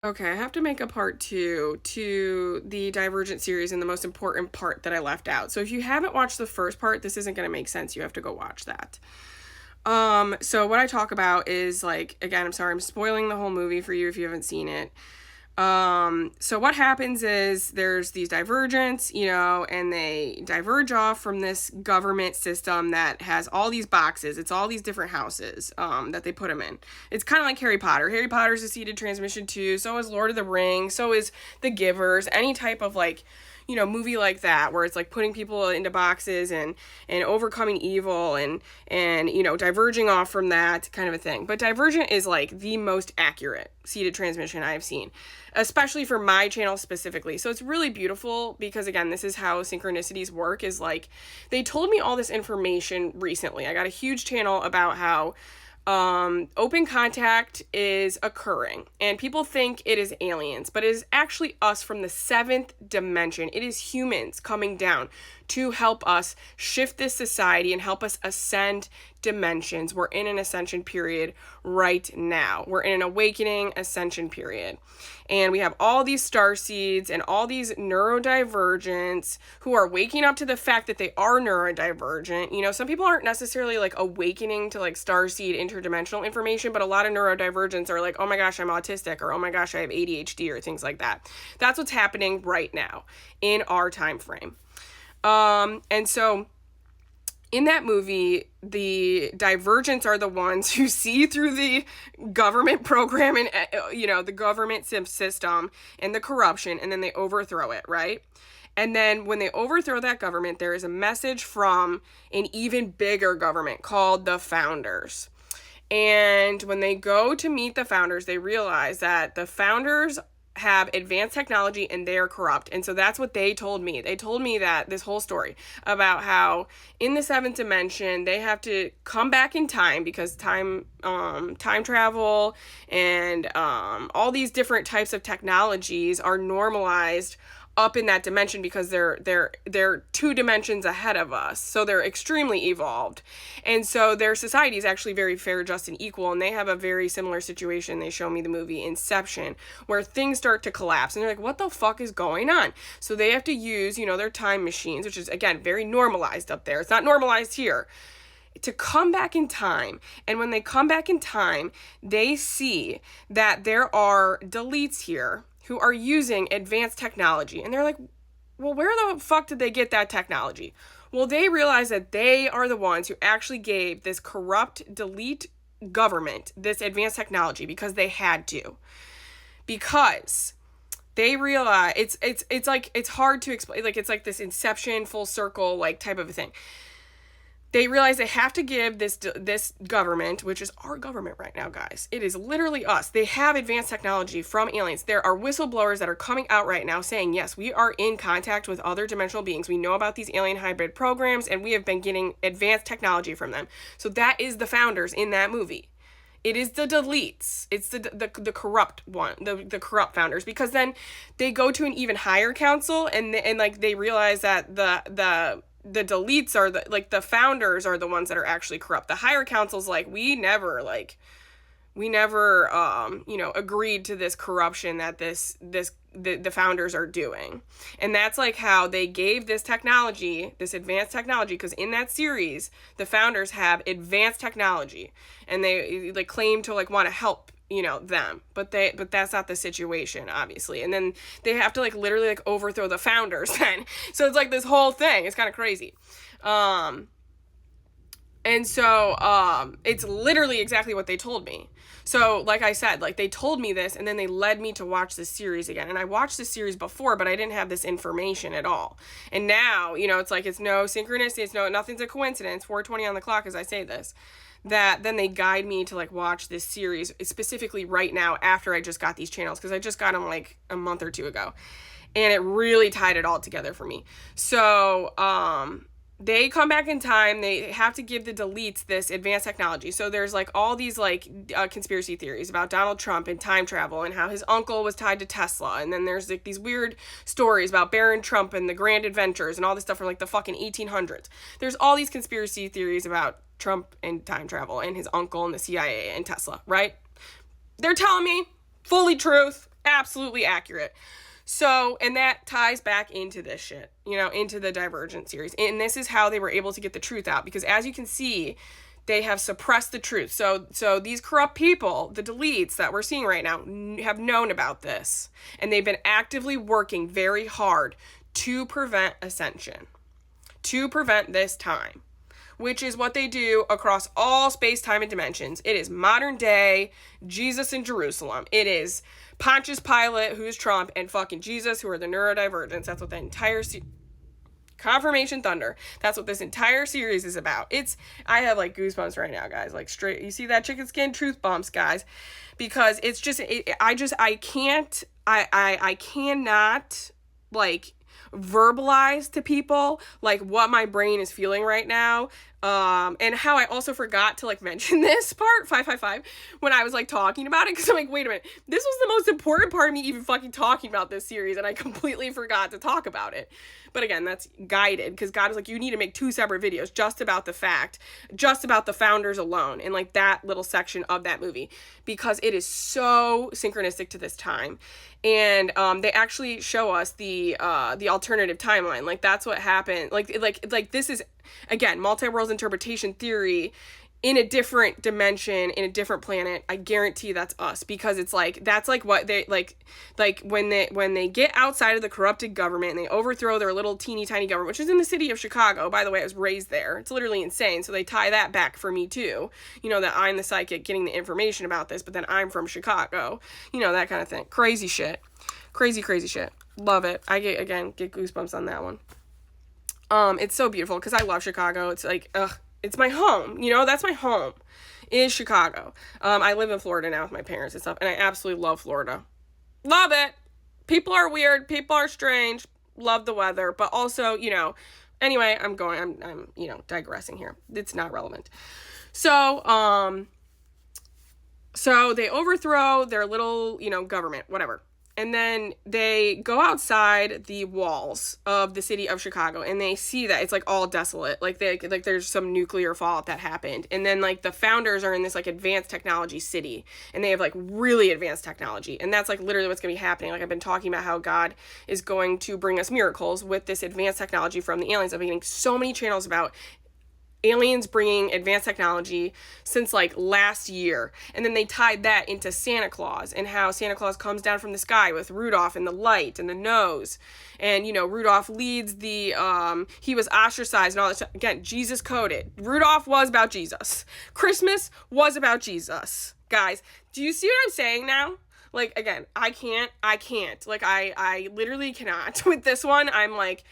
Okay, I have to make a part two to the Divergent series and the most important part that I left out. So if you haven't watched the first part, this isn't going to make sense. You have to go watch that. So what I talk about is like, again, I'm sorry, I'm spoiling the whole movie for you if you haven't seen it. So what happens is there's these divergents, and they diverge off from this government system that has all these boxes. It's all these different houses, that they put them in. It's kind of like Harry Potter. Harry Potter's a seeded transmission too. So is Lord of the Rings. So is The Givers. Any type of like, movie like that where it's like putting people into boxes and overcoming evil and diverging off from that kind of a thing. But Divergent is like the most accurate seeded transmission I've seen, especially for my channel specifically. So it's really beautiful because, again, this is how synchronicities work, is like they told me all this information recently. I got a huge channel about how open contact is occurring and people think it is aliens, but it is actually us from the 7th dimension. It is humans coming down to help us shift this society and help us ascend dimensions. We're in an ascension period right now. We're in an awakening ascension period. And we have all these star seeds and all these neurodivergents who are waking up to the fact that they are neurodivergent. Some people aren't necessarily like awakening to like star seed interdimensional information, but a lot of neurodivergents are like, oh my gosh, I'm autistic, or oh my gosh, I have ADHD, or things like that. That's what's happening right now in our time frame. And so in that movie, the divergents are the ones who see through the government program and, the government system and the corruption, and then they overthrow it, right? And then when they overthrow that government, there is a message from an even bigger government called the Founders. And when they go to meet the Founders, they realize that the Founders have advanced technology and they're corrupt. And so that's what they told me. They told me that this whole story about how in the 7th dimension they have to come back in time because time travel and all these different types of technologies are normalized up in that dimension because they're 2 dimensions ahead of us. So they're extremely evolved. And so their society is actually very fair, just, and equal. And they have a very similar situation. They show me the movie Inception, where things start to collapse. And they're like, what the fuck is going on? So they have to use, their time machines, which is, again, very normalized up there. It's not normalized here, to come back in time. And when they come back in time, they see that there are deletes here who are using advanced technology. And they're like, well, where the fuck did they get that technology? Well, they realize that they are the ones who actually gave this corrupt delete government this advanced technology because they had to. Because they realize it's like, it's hard to explain. Like, it's like this Inception full circle, like, type of a thing. They realize they have to give this government, which is our government right now, guys. It is literally us. They have advanced technology from aliens. There are whistleblowers that are coming out right now saying, yes, we are in contact with other dimensional beings. We know about these alien hybrid programs, and we have been getting advanced technology from them. So that is the Founders in that movie. It is the deletes. It's the corrupt one, the corrupt Founders, because then they go to an even higher council and like they realize that the deletes are the Founders are the ones that are actually corrupt. The higher council's like, we never agreed to this corruption that the Founders are doing. And that's like how they gave this technology, this advanced technology, because in that series the Founders have advanced technology and they like claim to like want to help them, but that's not the situation, obviously. And then they have to like literally like overthrow the Founders then. So it's like this whole thing. It's kind of crazy. And so it's literally exactly what they told me. So like I said, like they told me this and then they led me to watch this series again. And I watched this series before, but I didn't have this information at all. And now, it's like, it's no synchronicity. Nothing's a coincidence. 4:20 on the clock as I say this. That then they guide me to like watch this series specifically right now after I just got these channels, because I just got them like a month or 2 ago, and it really tied it all together for me. So they come back in time. They have to give the deletes this advanced technology. So there's like all these like conspiracy theories about Donald Trump and time travel and how his uncle was tied to Tesla. And then there's like these weird stories about Barron Trump and the grand adventures and all this stuff from like the fucking 1800s. There's all these conspiracy theories about Trump and time travel and his uncle and the CIA and Tesla, right? They're telling me fully truth. Absolutely accurate. So, and that ties back into this shit, into the Divergent series. And this is how they were able to get the truth out, because as you can see, they have suppressed the truth. So these corrupt people, the deletes that we're seeing right now, have known about this, and they've been actively working very hard to prevent ascension, to prevent this time, which is what they do across all space, time, and dimensions. It is modern day Jesus in Jerusalem. It is Pontius Pilate, who's Trump, and fucking Jesus, who are the neurodivergents. That's what the entire Confirmation Thunder. That's what this entire series is about. I have like goosebumps right now, guys. Like straight, you see that chicken skin? Truth bumps, guys. Because it's just, I cannot like verbalize to people like what my brain is feeling right now, and how I also forgot to like mention this part 555 when I was like talking about it, because I'm like, wait a minute, this was the most important part of me even fucking talking about this series, and I completely forgot to talk about it. But again, that's guided, because God is like, you need to make 2 separate videos just about the founders alone, and like that little section of that movie, because it is so synchronistic to this time. And they actually show us the alternative timeline. Like that's what happened. Like this is, again, multi-worlds interpretation theory in a different dimension, in a different planet. I guarantee that's us, because it's like, that's like what they like when they get outside of the corrupted government and they overthrow their little teeny tiny government, which is in the city of Chicago. By the way, I was raised there. It's literally insane. So they tie that back for me too. That I'm the psychic getting the information about this, but then I'm from Chicago. That kind of thing. Crazy shit. Crazy shit. Love it. I get goosebumps on that one. It's so beautiful because I love Chicago. It's like, it's my home. That's my home, is Chicago. I live in Florida now with my parents and stuff, and I absolutely love Florida. Love it. People are weird. People are strange. Love the weather, but also, anyway, I'm digressing here. It's not relevant. So they overthrow their little, government, whatever. And then they go outside the walls of the city of Chicago, and they see that it's like all desolate. Like there's some nuclear fallout that happened. And then like the founders are in this like advanced technology city, and they have like really advanced technology. And that's like literally what's going to be happening. Like I've been talking about how God is going to bring us miracles with this advanced technology from the aliens. I've been getting so many channels about aliens bringing advanced technology since like last year. And then they tied that into Santa Claus, and how Santa Claus comes down from the sky with Rudolph and the light and the nose. And, Rudolph leads he was ostracized and all that stuff. Again, Jesus coded. Rudolph was about Jesus. Christmas was about Jesus. Guys, do you see what I'm saying now? Like, again, I can't. Like, I literally cannot. With this one, I'm like,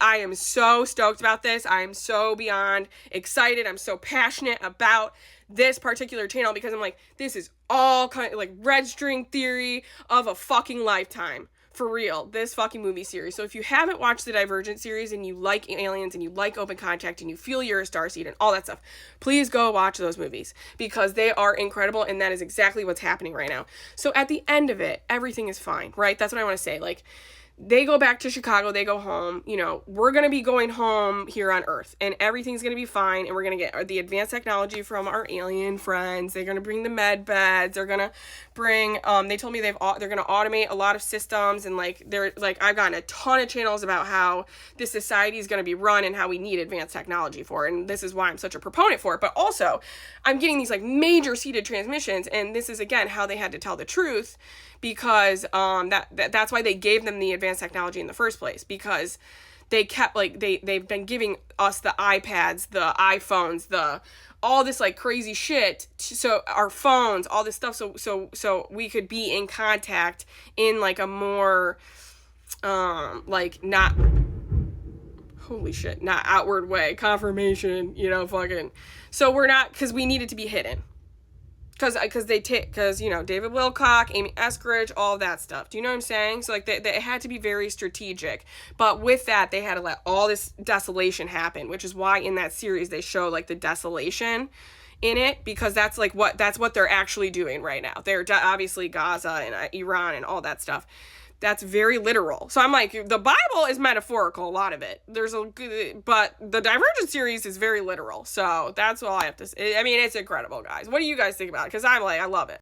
I am so stoked about this. I am so beyond excited. I'm so passionate about this particular channel, because I'm like, this is all kind of like red string theory of a fucking lifetime. For real, this fucking movie series. So if you haven't watched the Divergent series and you like aliens and you like Open Contact and you feel you're a starseed and all that stuff, please go watch those movies, because they are incredible, and that is exactly what's happening right now. So at the end of it, everything is fine, right? That's what I want to say. Like, they go back to Chicago, they go home, we're going to be going home here on Earth, and everything's going to be fine, and we're going to get the advanced technology from our alien friends. They're going to bring the med beds, they're going to bring, they told me they're going to automate a lot of systems, and I've gotten a ton of channels about how this society is going to be run and how we need advanced technology for it, and this is why I'm such a proponent for it. But also, I'm getting these like major seeded transmissions, and this is again how they had to tell the truth, because that's why they gave them the advanced technology in the first place, because they kept they've been giving us the iPads, the iPhones, all this like crazy shit, so our phones, all this stuff, so we could be in contact in like a more like not, holy shit, not outward way, confirmation, fucking, so we're not, because we needed to be hidden. Because David Wilcock, Amy Eskridge, all that stuff. Do you know what I'm saying? So, like, they had to be very strategic. But with that, they had to let all this desolation happen, which is why in that series they show, like, the desolation in it, because that's what they're actually doing right now. They're obviously Gaza and Iran and all that stuff. That's very literal. So I'm like, the Bible is metaphorical, a lot of it. But the Divergent series is very literal. So that's all I have to say. I mean, it's incredible, guys. What do you guys think about it? Because I love it.